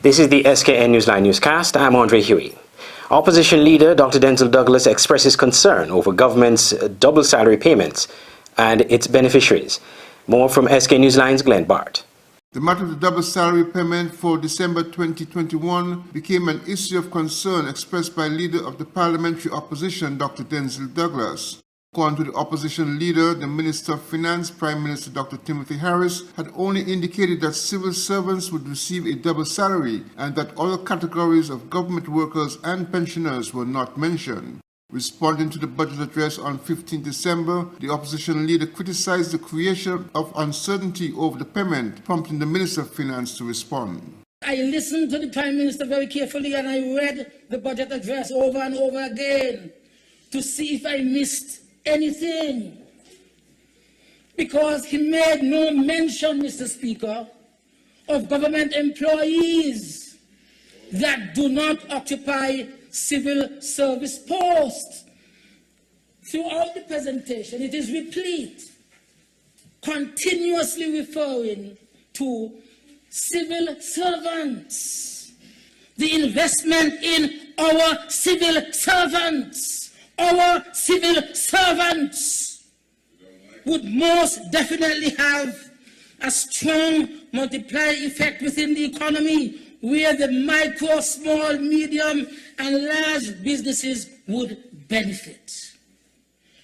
This is the Skn Newsline Newscast. I'm Andre Huey. Opposition leader Dr. Denzel Douglas expresses concern over government's double salary payments and its beneficiaries. More from Skn Newsline's Glenn Bart. The matter of the double salary payment for December 2021 became an issue of concern expressed by leader of the parliamentary opposition, Dr. Denzel Douglas. According to the opposition leader, the Minister of Finance, Prime Minister Dr. Timothy Harris, had only indicated that civil servants would receive a double salary and that other categories of government workers and pensioners were not mentioned. Responding to the budget address on 15 December, the opposition leader criticized the creation of uncertainty over the payment, prompting the Minister of Finance to respond. I listened to the Prime Minister very carefully and I read the budget address over and over again to see if I missed anything. Because he made no mention, Mr. Speaker, of government employees that do not occupy civil service posts. Throughout the presentation, it is replete, continuously referring to civil servants, the investment in our civil servants. Our civil servants would most definitely have a strong multiplier effect within the economy, where the micro, small, medium, and large businesses would benefit.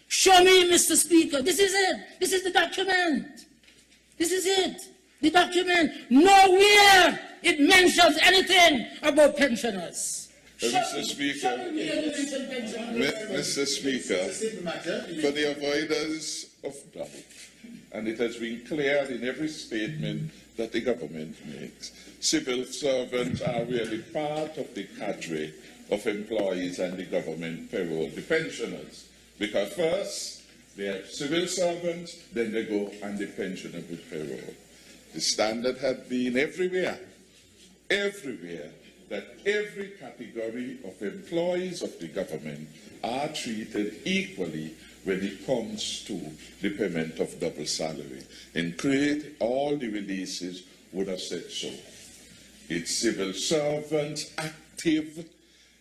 Show me, Mr. Speaker. This is it. This is the document. This is it. The document. Nowhere it mentions anything about pensioners. Mr. Speaker, for the avoidance of doubt, and it has been clear in every statement that the government makes, civil servants are really part of the cadre of employees and the government payroll, the pensioners, because first they have civil servants, then they go and the pensioner with payroll. The standard had been everywhere, that every category of employees of the government are treated equally when it comes to the payment of double salary. In Crete, all the releases would have said so. It's civil servants active,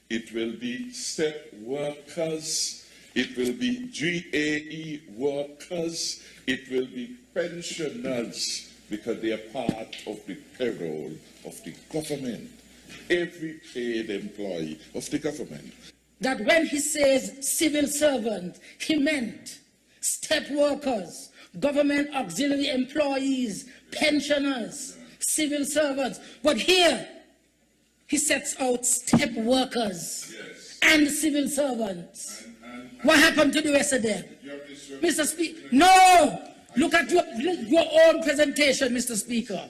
it will be step workers, it will be GAE workers, it will be pensioners, because they are part of the payroll of the government. Every paid employee of the government. That when he says civil servant, he meant step workers, government auxiliary employees, pensioners, civil servants. But here, he sets out step workers and civil servants. What happened to the rest of them? Mr. Speaker, no! Look at your own presentation, Mr. Speaker.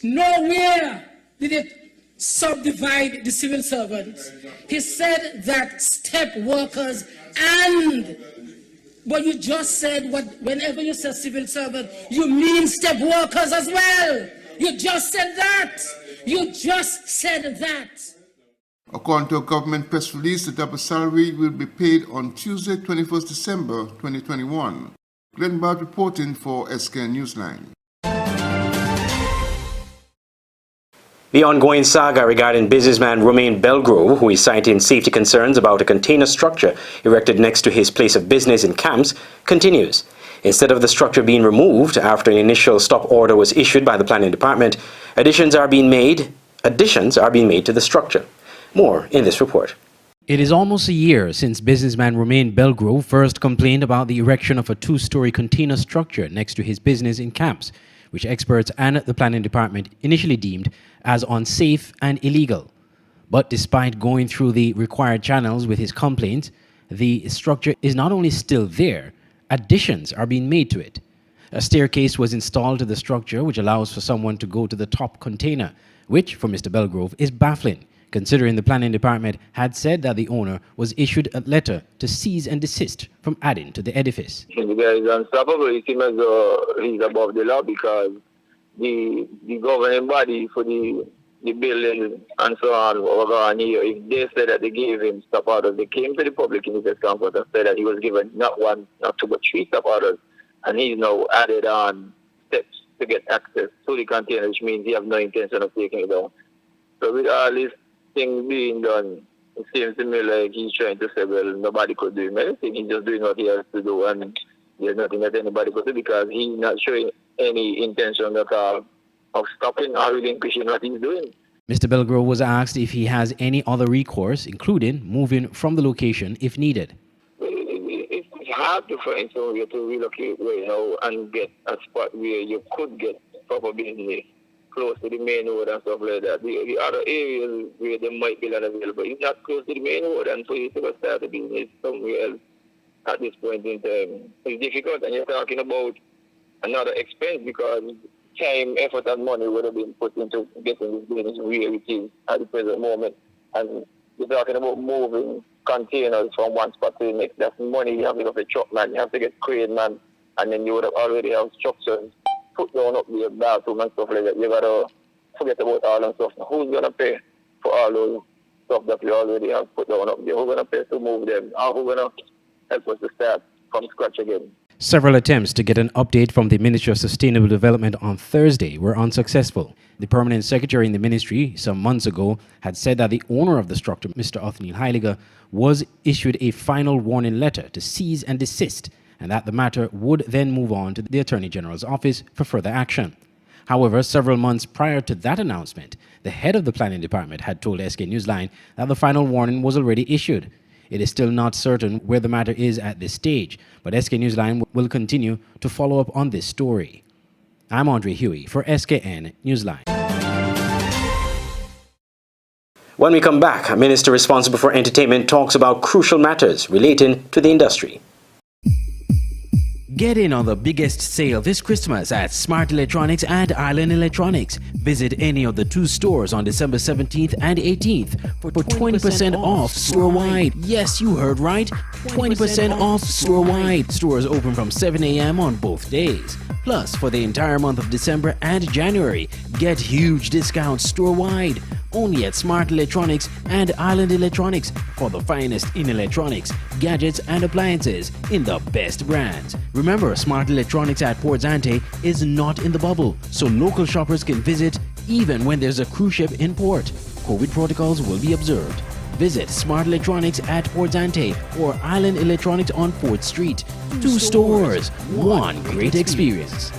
Nowhere did it subdivide the civil servants. He said that step workers and, but you just said whenever you say civil servant, you mean step workers as well. You just said that. You just said that. According to a government press release, the double salary will be paid on Tuesday, 21st December 2021. Glenn Bart reporting for Skn Newsline. The ongoing saga regarding businessman Romain Belgrove, who is citing safety concerns about a container structure erected next to his place of business in Camps, continues. Instead of the structure being removed after an initial stop order was issued by the planning department, additions are being made to the structure. More in this report. It is almost a year since businessman Romain Belgrove first complained about the erection of a two-story container structure next to his business in Camps, which experts and the planning department initially deemed as unsafe and illegal. But despite going through the required channels with his complaints, the structure is not only still there, additions are being made to it. A staircase was installed to the structure which allows for someone to go to the top container, which for Mr. Belgrove is baffling, considering the planning department had said that the owner was issued a letter to cease and desist from adding to the edifice. The guy is unstoppable. It seems as though he's above the law because the governing body for the building and so on over on here, if they said that they gave him stop orders, they came to the public in his conference and said that he was given not one, not two, but three stop orders, and he's now added on steps to get access to the container, which means he has no intention of taking it down. So with all these things being done, it seems to me like he's trying to say, well, nobody could do him anything. He's just doing what he has to do, and there's nothing that anybody could do because he's not showing any intention at all of stopping or relinquishing what he's doing. Mr. Belgrove was asked if he has any other recourse, including moving from the location if needed. It's hard to find somewhere to relocate right now and get a spot where you could get proper business close to the main road and stuff like that. The other areas where there might be land available, it's not close to the main road, and for you to start a business somewhere else at this point in time, it's difficult, and you're talking about another expense because time, effort, and money would have been put into getting this business where it is at the present moment. And you're talking about moving containers from one spot to the next. That's money. You have to get a truck man, you have to get crane man, and then you would have already have structures put down up the bathroom and stuff like that. You gotta forget about all that stuff. Now, who's gonna pay for all those stuff that you already have put down up there? Who's gonna pay to move them? Or who's gonna help us to start from scratch again? Several attempts to get an update from the Ministry of Sustainable Development on Thursday were unsuccessful. The permanent secretary in the ministry some months ago had said that the owner of the structure, Mr. Othniel Heiliger, was issued a final warning letter to cease and desist, and that the matter would then move on to the Attorney General's office for further action. However, several months prior to that announcement, the head of the planning department had told Skn Newsline that the final warning was already issued. It is still not certain where the matter is at this stage, but Skn Newsline will continue to follow up on this story. I'm Andre Huey for Skn Newsline. When we come back, a minister responsible for entertainment talks about crucial matters relating to the industry. Get in on the biggest sale this Christmas at Smart Electronics and Island Electronics. Visit any of the 2 stores on December 17th and 18th for 20% off store-wide. Yes, you heard right. 20% off store-wide. Stores open from 7 a.m. on both days. Plus, for the entire month of December and January, get huge discounts store-wide. Only at Smart Electronics and Island Electronics for the finest in electronics, gadgets and appliances in the best brands. Remember, Smart Electronics at Port Zante is not in the bubble, so local shoppers can visit even when there's a cruise ship in port. COVID protocols will be observed. Visit Smart Electronics at Port Zante or Island Electronics on 4th Street. 2 stores, one great experience.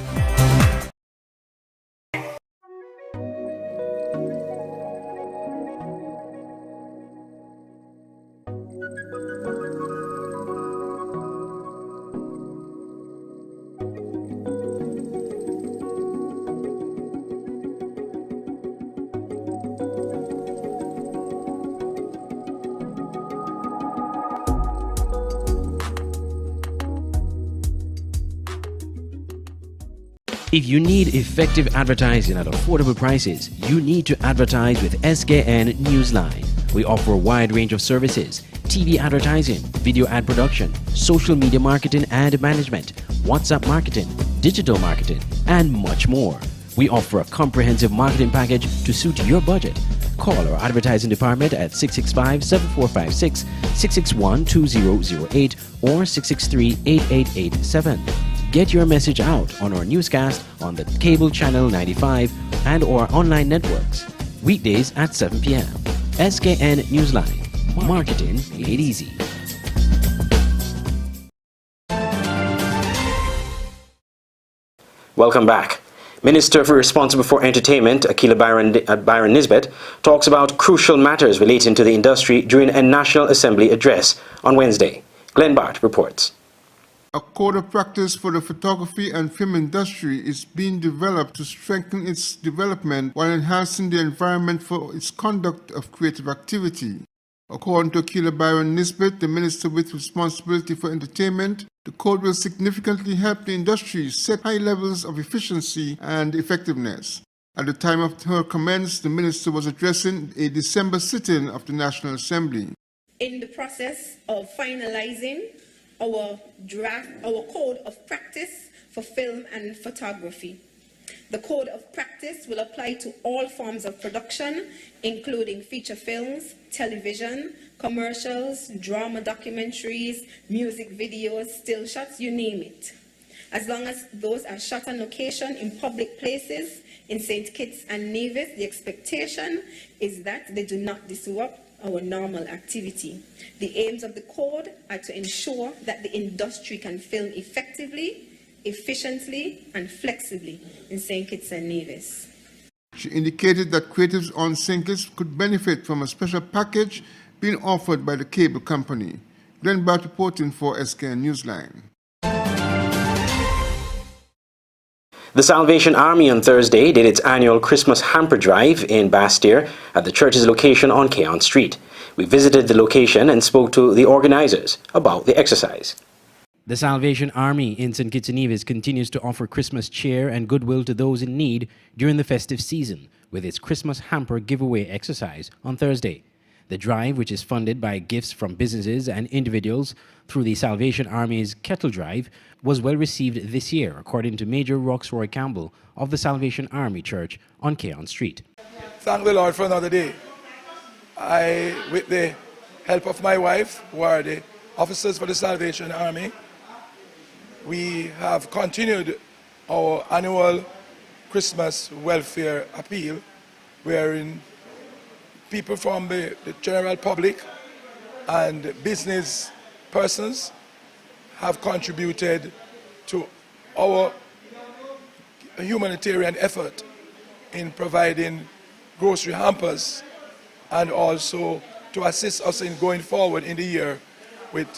If you need effective advertising at affordable prices, you need to advertise with Skn Newsline. We offer a wide range of services: TV advertising, video ad production, social media marketing and management, WhatsApp marketing, digital marketing, and much more. We offer a comprehensive marketing package to suit your budget. Call our advertising department at 665-7456, 661-2008, or 663-8887. Get your message out on our newscast on the cable channel 95 and or online networks. Weekdays at 7 p.m. Skn Newsline. Marketing made easy. Welcome back. Minister responsible for entertainment, Akila Byron Nisbet, talks about crucial matters relating to the industry during a National Assembly address on Wednesday. Glenn Bart reports. A code of practice for the photography and film industry is being developed to strengthen its development while enhancing the environment for its conduct of creative activity. According to Akila Byron Nisbet, the minister with responsibility for entertainment, the code will significantly help the industry set high levels of efficiency and effectiveness. At the time of her comments, the minister was addressing a December sitting of the National Assembly. In the process of finalizing our code of practice for film and photography. The code of practice will apply to all forms of production, including feature films, television, commercials, drama documentaries, music videos, still shots, you name it. As long as those are shot on location in public places in St. Kitts and Nevis, the expectation is that they do not disrupt our normal activity. The aims of the code are to ensure that the industry can film effectively, efficiently, and flexibly in St. Kitts and Nevis. She indicated that creatives on St. Kitts could benefit from a special package being offered by the cable company. Glenn Bart reporting for Skn Newsline. The Salvation Army on Thursday did its annual Christmas hamper drive in Bastyr at the church's location on Keon Street. We visited the location and spoke to the organizers about the exercise. The Salvation Army in St. Kitts and Nevis continues to offer Christmas cheer and goodwill to those in need during the festive season with its Christmas hamper giveaway exercise on Thursday. The drive, which is funded by gifts from businesses and individuals through the Salvation Army's Kettle Drive, was well received this year, according to Major Roxroy Campbell of the Salvation Army Church on Keon Street. Thank the Lord for another day. With the help of my wife, who are the officers for the Salvation Army, we have continued our annual Christmas welfare appeal, wherein people from the general public and business persons have contributed to our humanitarian effort in providing grocery hampers and also to assist us in going forward in the year with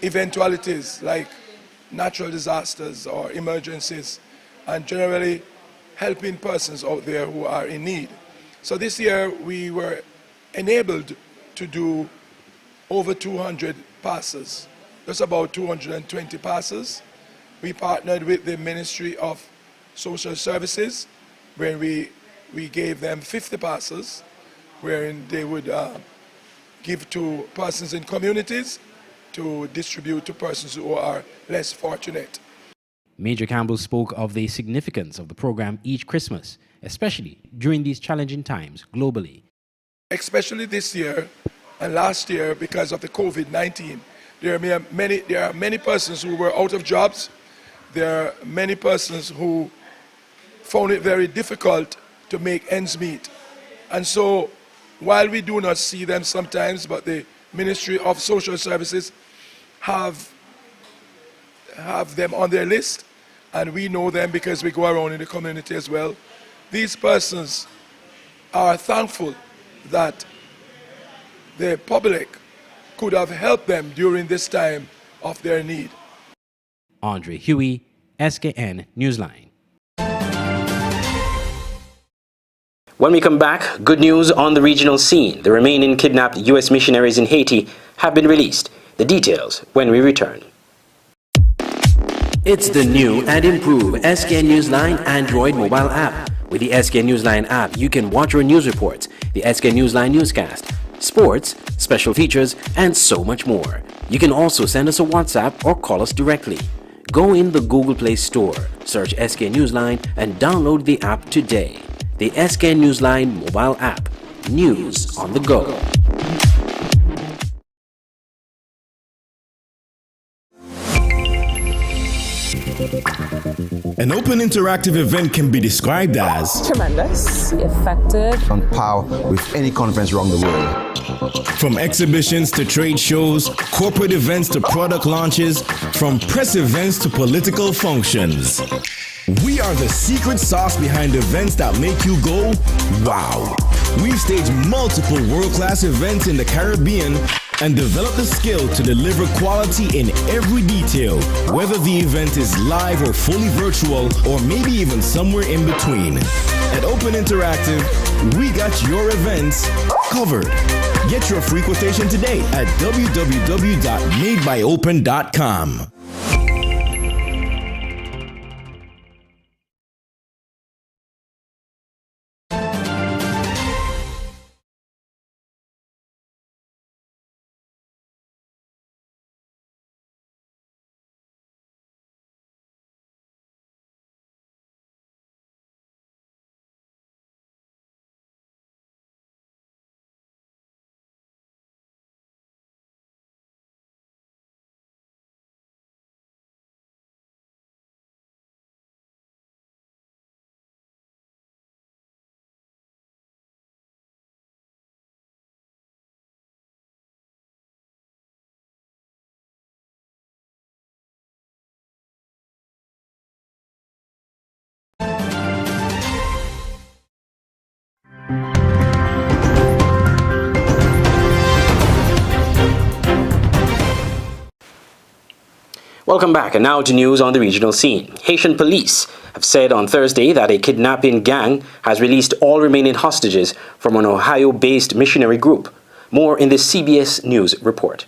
eventualities like natural disasters or emergencies, and generally helping persons out there who are in need. So this year we were enabled to do over 200 passes, just about 220 passes. We partnered with the Ministry of Social Services, where we gave them 50 passes, wherein they would give to persons in communities to distribute to persons who are less fortunate. Major Campbell spoke of the significance of the program each Christmas, especially during these challenging times globally. Especially this year and last year, because of the COVID-19, there are many persons who were out of jobs. There are many persons who found it very difficult to make ends meet. And so, while we do not see them sometimes, but the Ministry of Social Services have them on their list, and we know them because we go around in the community as well. These persons are thankful that the public could have helped them during this time of their need. Andre Huey, Skn Newsline. When we come back, good news on the regional scene. The remaining kidnapped U.S. missionaries in Haiti have been released. The details when we return. It's the new and improved Skn Newsline Android mobile app. With the Skn Newsline app, you can watch your news reports, the Skn Newsline Newscast, sports, special features, and so much more. You can also send us a WhatsApp or call us directly. Go in the Google Play Store, search Skn Newsline, and download the app today. The Skn Newsline mobile app. News on the go. An open interactive event can be described as tremendous, effective, on par with any conference around the world. From exhibitions to trade shows, corporate events to product launches, from press events to political functions. We are the secret sauce behind events that make you go, wow. We've staged multiple world-class events in the Caribbean and developed the skill to deliver quality in every detail, whether the event is live or fully virtual, or maybe even somewhere in between. At Open Interactive, we got your events covered. Get your free quotation today at www.madebyopen.com. Welcome back, and now to news on the regional scene. Haitian police have said on Thursday that a kidnapping gang has released all remaining hostages from an Ohio-based missionary group. More in this CBS News report.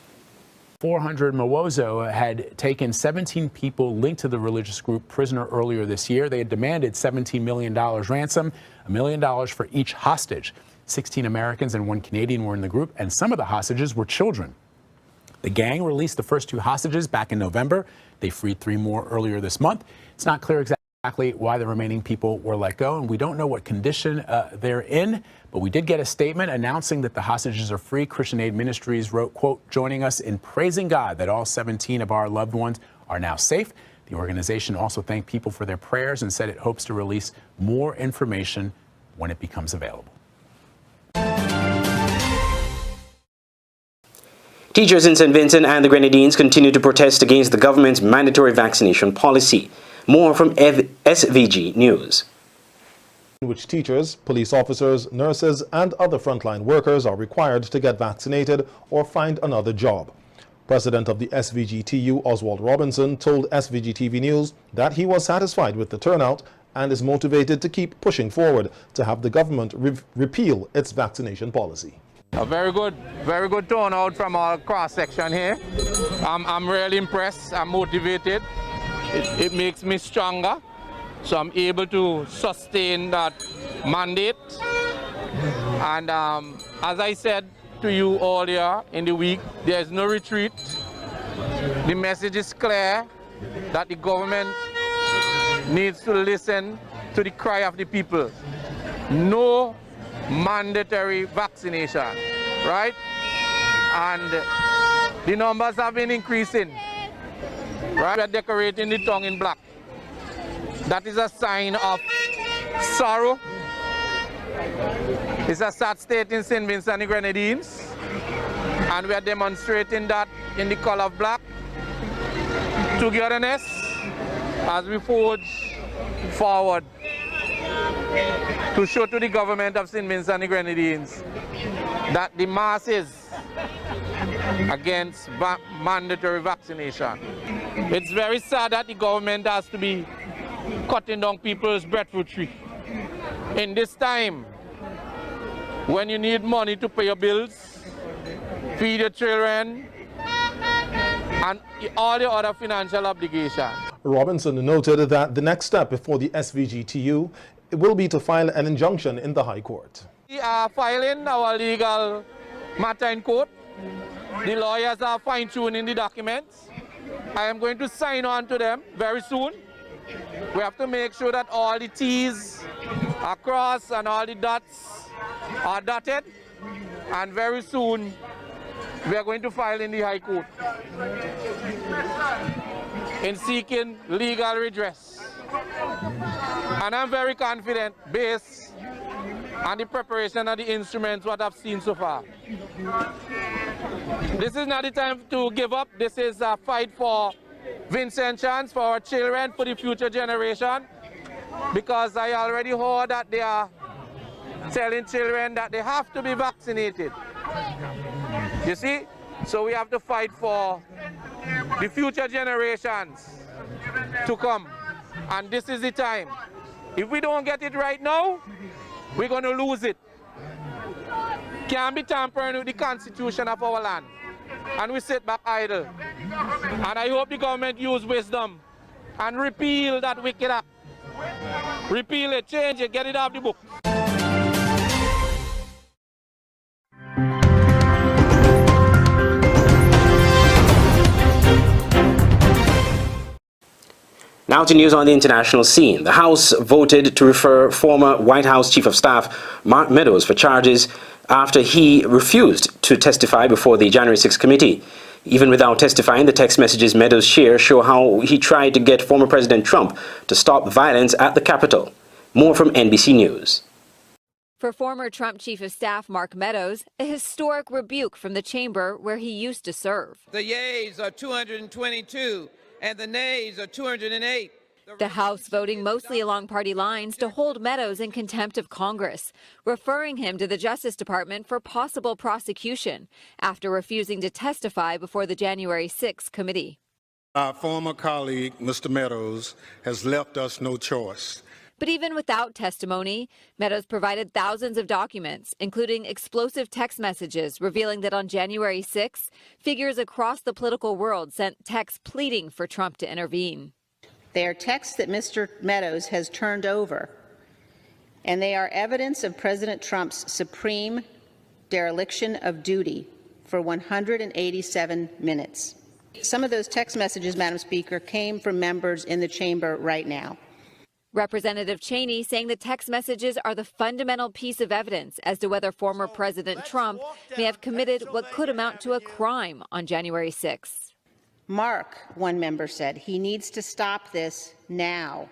400 Mawozo had taken 17 people linked to the religious group prisoner earlier this year. They had demanded $17 million ransom, $1 million for each hostage. 16 Americans and 1 Canadian were in the group, and some of the hostages were children. The gang released the first 2 hostages back in November. They freed 3 more earlier this month. It's not clear exactly why the remaining people were let go, and we don't know what condition they're in, but we did get a statement announcing that the hostages are free. Christian Aid Ministries wrote, quote, "Joining us in praising God that all 17 of our loved ones are now safe." The organization also thanked people for their prayers and said it hopes to release more information when it becomes available. Teachers in St. Vincent and the Grenadines continue to protest against the government's mandatory vaccination policy. More from SVG News. In which teachers, police officers, nurses and other frontline workers are required to get vaccinated or find another job. President of the SVGTU, Oswald Robinson, told SVG TV News that he was satisfied with the turnout and is motivated to keep pushing forward to have the government repeal its vaccination policy. A very good turnout from our cross-section here. I'm really impressed. I'm motivated. It makes me stronger, so I'm able to sustain that mandate. And as I said to you earlier in the week, there is no retreat. The message is clear that the government needs to listen to the cry of the people. No mandatory vaccination, right? And the numbers have been increasing, right? We're decorating the tongue in black. That is a sign of sorrow. It's a sad state in St. Vincent and the Grenadines, and we are demonstrating that in the color of black. Togetherness as we forge forward to show to the government of St. Vincent and the Grenadines that the masses against mandatory vaccination. It's very sad that the government has to be cutting down people's breadfruit tree. In this time, when you need money to pay your bills, feed your children, and all your other financial obligations. Robinson noted that the next step before the SVGTU will be to file an injunction in the High Court. We are filing our legal matter in court. The lawyers are fine-tuning the documents. I am going to sign on to them very soon. We have to make sure that all the T's are crossed and all the dots are dotted. And very soon, we are going to file in the High Court in seeking legal redress. And I'm very confident, based on the preparation of the instruments, what I've seen so far. This is not the time to give up. This is a fight for Vincent chance, for our children, for the future generation. Because I already heard that they are telling children that they have to be vaccinated. You see? So we have to fight for the future generations to come. And this is the time. If we don't get it right now, we're going to lose it. Can't be tampering with the constitution of our land. And we sit back idle. And I hope the government use wisdom and repeal that wicked act. Repeal it, change it, get it off the book. Now to news on the international scene. The House voted to refer former White House Chief of Staff Mark Meadows for charges after he refused to testify before the January 6th committee. Even without testifying, the text messages Meadows shared show how he tried to get former President Trump to stop violence at the Capitol. More from NBC News. For former Trump Chief of Staff Mark Meadows, a historic rebuke from the chamber where he used to serve. The yeas are 222 and the nays are 208. The House voting mostly along party lines to hold Meadows in contempt of Congress, referring him to the Justice Department for possible prosecution after refusing to testify before the January 6th committee. Our former colleague, Mr. Meadows, has left us no choice. But even without testimony, Meadows provided thousands of documents, including explosive text messages revealing that on January 6, figures across the political world sent texts pleading for Trump to intervene. They are texts that Mr. Meadows has turned over, and they are evidence of President Trump's supreme dereliction of duty for 187 minutes. Some of those text messages, Madam Speaker, came from members in the chamber right now. Representative Cheney saying the text messages are the fundamental piece of evidence as to whether former President Trump may have committed what could amount to a crime on January 6. Mark, one member said, he needs to stop this now.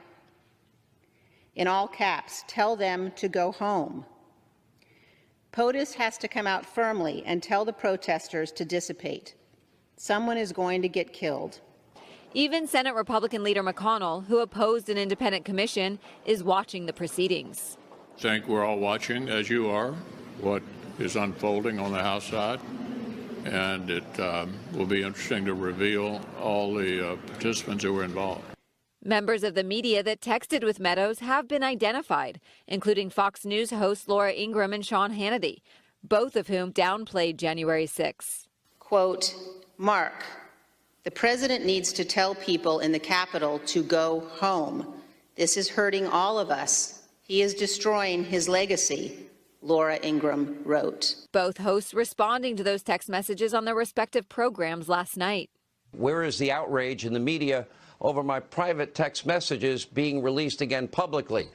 In all caps, tell them to go home. POTUS has to come out firmly and tell the protesters to dissipate. Someone is going to get killed. Even Senate Republican leader McConnell, who opposed an independent commission, is watching the proceedings. I think we're all watching, as you are, what is unfolding on the House side. And it will be interesting to reveal all the participants who were involved. Members of the media that texted with Meadows have been identified, including Fox News hosts Laura Ingraham and Sean Hannity, both of whom downplayed January 6. Quote, Mark, the president needs to tell people in the Capitol to go home. This is hurting all of us. He is destroying his legacy, Laura Ingraham wrote. Both hosts responding to those text messages on their respective programs last night. Where is the outrage in the media over my private text messages being released again publicly?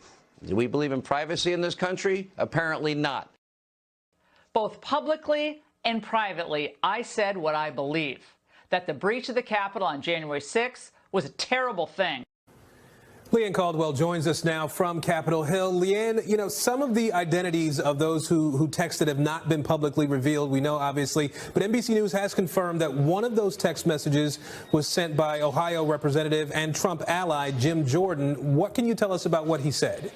Do we believe in privacy in this country? Apparently not. Both publicly and privately, I said what I believe, that the breach of the Capitol on January 6th was a terrible thing. Leanne Caldwell joins us now from Capitol Hill. Leanne, you know, some of the identities of those who texted have not been publicly revealed, we know, obviously, but NBC News has confirmed that one of those text messages was sent by Ohio Representative and Trump ally Jim Jordan. What can you tell us about what he said?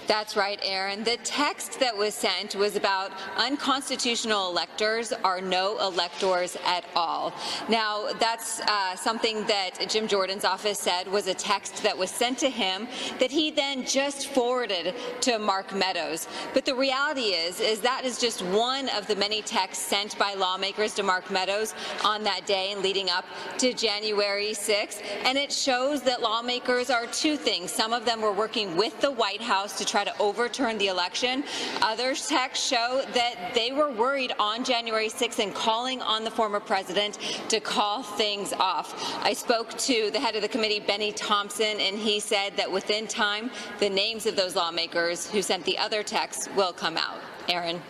That's right, Aaron. The text that was sent was about unconstitutional electors are no electors at all. Now, that's something that Jim Jordan's office said was a text that was sent to him that he then just forwarded to Mark Meadows. But the reality is that is just one of the many texts sent by lawmakers to Mark Meadows on that day and leading up to January 6th. And it shows that lawmakers are two things. Some of them were working with the White House to try to overturn the election. Other texts show that they were worried on January 6th and calling on the former president to call things off. I spoke to the head of the committee, Benny Thompson, and he said that within time, the names of those lawmakers who sent the other texts will come out. Aaron.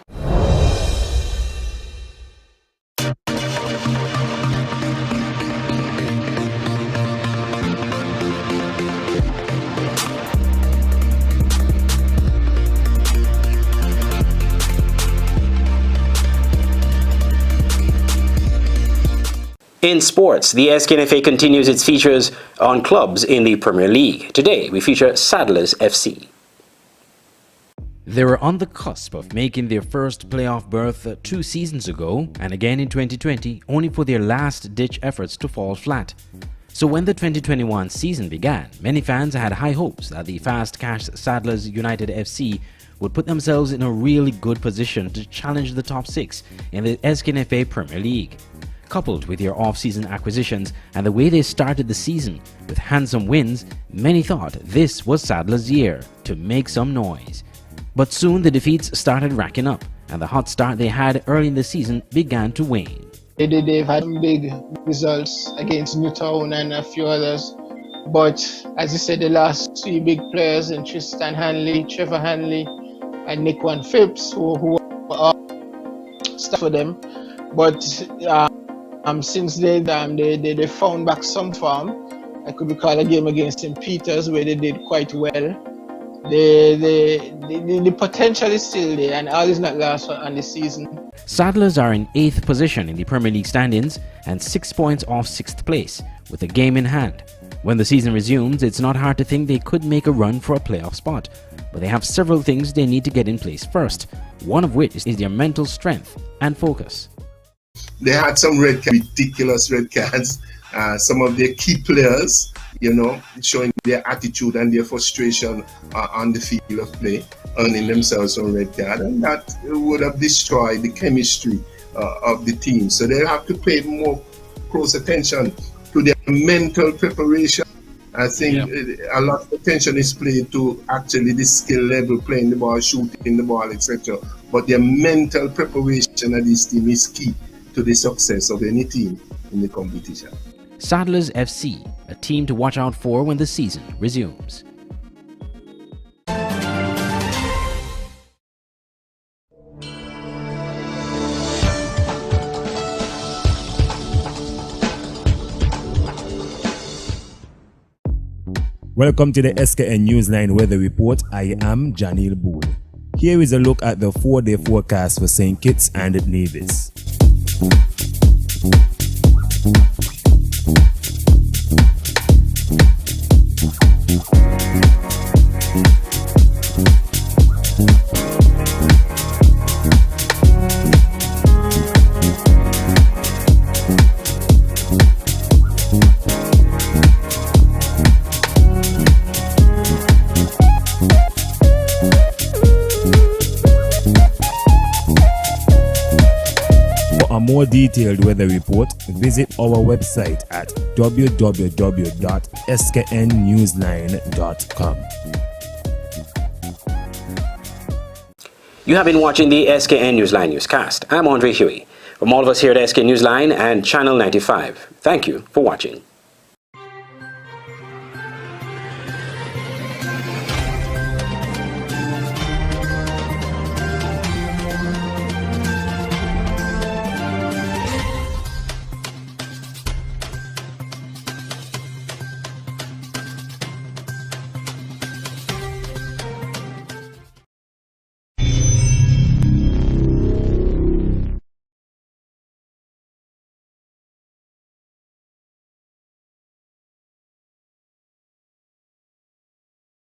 In sports, the SKNFA continues its features on clubs in the Premier League. Today, we feature Saddlers FC. They were on the cusp of making their first playoff berth 2 seasons ago, and again in 2020, only for their last-ditch efforts to fall flat. So when the 2021 season began, many fans had high hopes that the fast-cash Saddlers United FC would put themselves in a really good position to challenge the top 6 in the SKNFA Premier League. Coupled with their off-season acquisitions and the way they started the season with handsome wins, many thought this was Saddler's year to make some noise. But soon the defeats started racking up, and the hot start they had early in the season began to wane. They've had some big results against Newtown and a few others, but as you said, the last 3 big players in Tristan Hanley, Trevor Hanley, and Nick Van Phipps, who are stuff for them, but since they found back some form. I could recall a game against St. Peter's where they did quite well. The potential is still there, and all is not lost on the season. Saddlers are in 8th position in the Premier League standings and 6 points off 6th place, with a game in hand. When the season resumes, it's not hard to think they could make a run for a playoff spot, but they have several things they need to get in place first, one of which is their mental strength and focus. They had some ridiculous red cards some of their key players, showing their attitude and their frustration on the field of play, earning themselves on red card, and that would have destroyed the chemistry of the team. So they'll have to pay more close attention to their mental preparation. I think a lot of attention is played to actually the skill level, playing the ball, shooting the ball, etc. But their mental preparation of this team is key to the success of any team in the competition. Saddlers FC, a team to watch out for when the season resumes. Welcome to the Skn Newsline Weather Report. I am Janil Boole. Here is a look at the 4-day forecast for St. Kitts and Nevis. For a more detailed weather report, visit our website at www.sknnewsline.com. You have been watching the Skn Newsline Newscast. I'm Andre Huey. From all of us here at Skn Newsline and Channel 95, thank you for watching.